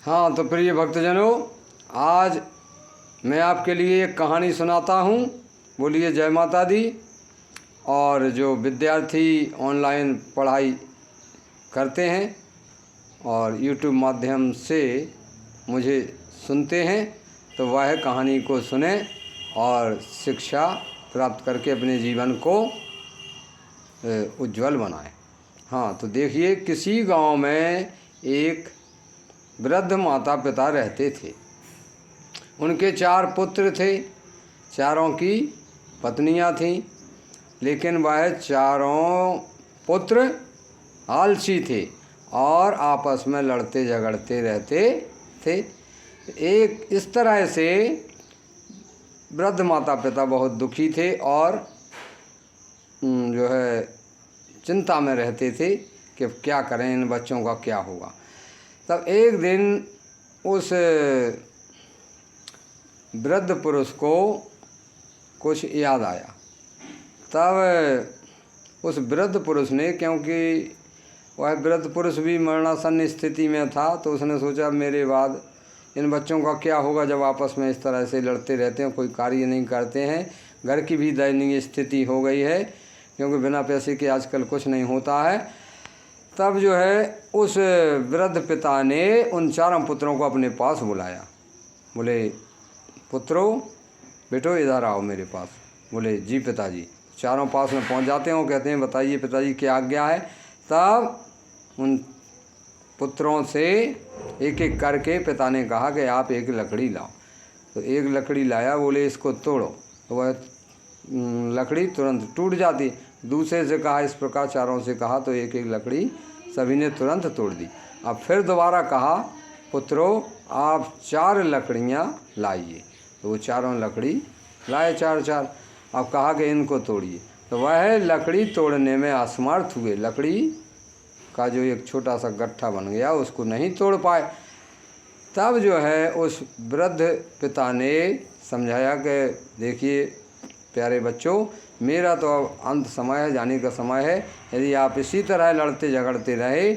हाँ तो प्रिय भक्तजनों, आज मैं आपके लिए एक कहानी सुनाता हूँ। बोलिए जय माता दी। और जो विद्यार्थी ऑनलाइन पढ़ाई करते हैं और यूट्यूब माध्यम से मुझे सुनते हैं तो वह कहानी को सुने और शिक्षा प्राप्त करके अपने जीवन को उज्जवल बनाएं। हाँ तो देखिए, किसी गांव में एक वृद्ध माता पिता रहते थे। उनके 4 पुत्र थे, चारों की पत्नियां थीं, लेकिन वह चारों पुत्र आलसी थे और आपस में लड़ते झगड़ते रहते थे। एक इस तरह से वृद्ध माता पिता बहुत दुखी थे और जो है चिंता में रहते थे कि क्या करें, इन बच्चों का क्या होगा। तब एक दिन उस वृद्ध पुरुष को कुछ याद आया। तब उस वृद्ध पुरुष ने, क्योंकि वह वृद्ध पुरुष भी मरणासन्न स्थिति में था, तो उसने सोचा मेरे बाद इन बच्चों का क्या होगा जब आपस में इस तरह से लड़ते रहते हैं, कोई कार्य नहीं करते हैं। घर की भी दयनीय स्थिति हो गई है, क्योंकि बिना पैसे के आजकल कुछ नहीं होता है। तब जो है उस वृद्ध पिता ने उन चारों पुत्रों को अपने पास बुलाया। बोले, पुत्रों बेटो इधर आओ मेरे पास। बोले जी पिताजी। चारों पास में पहुंच जाते हैं, वो कहते हैं बताइए पिताजी क्या आज्ञा है। तब उन पुत्रों से एक एक करके पिता ने कहा कि आप एक लकड़ी लाओ। तो एक लकड़ी लाया। बोले इसको तोड़ो, तो वह लकड़ी तुरंत टूट जाती। दूसरे से कहा, इस प्रकार चारों से कहा, तो एक एक लकड़ी सभी ने तुरंत तोड़ दी। अब फिर दोबारा कहा, पुत्रों आप 4 लकड़ियाँ लाइए। तो वो चारों लकड़ी लाए, 4-4। अब कहा कि इनको तोड़िए। तो वह लकड़ी तोड़ने में असमर्थ हुए। लकड़ी का जो एक छोटा सा गट्ठा बन गया उसको नहीं तोड़ पाए। तब जो है उस वृद्ध पिता ने समझाया कि देखिए प्यारे बच्चों, मेरा तो अब अंत समय है, जाने का समय है। यदि आप इसी तरह लड़ते झगड़ते रहे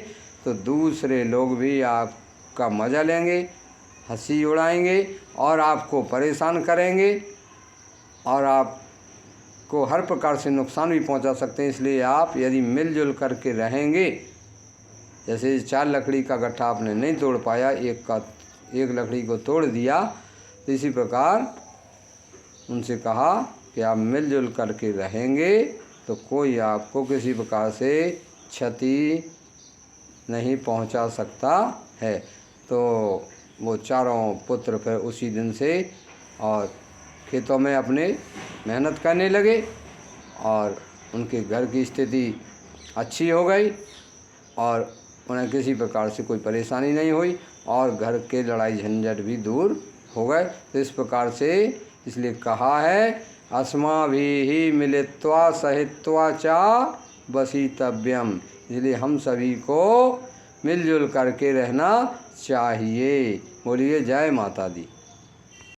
तो दूसरे लोग भी आपका मज़ा लेंगे, हंसी उड़ाएंगे और आपको परेशान करेंगे और आपको हर प्रकार से नुकसान भी पहुंचा सकते हैं। इसलिए आप यदि मिलजुल करके रहेंगे, जैसे 4 लकड़ी का गट्ठा आपने नहीं तोड़ पाया, एक लकड़ी को तोड़ दिया, तो इसी प्रकार उनसे कहा कि आप मिलजुल करके रहेंगे तो कोई आपको किसी प्रकार से क्षति नहीं पहुंचा सकता है। तो वो चारों पुत्र फिर उसी दिन से और खेतों में अपने मेहनत करने लगे और उनके घर की स्थिति अच्छी हो गई और उन्हें किसी प्रकार से कोई परेशानी नहीं हुई और घर के लड़ाई झंझट भी दूर हो गए। तो इस प्रकार से इसलिए कहा है, अस्माभिः मिलित्वा सहित्वा चा वसितव्यम। इसलिए हम सभी को मिलजुल करके रहना चाहिए। बोलिए जय माता दी।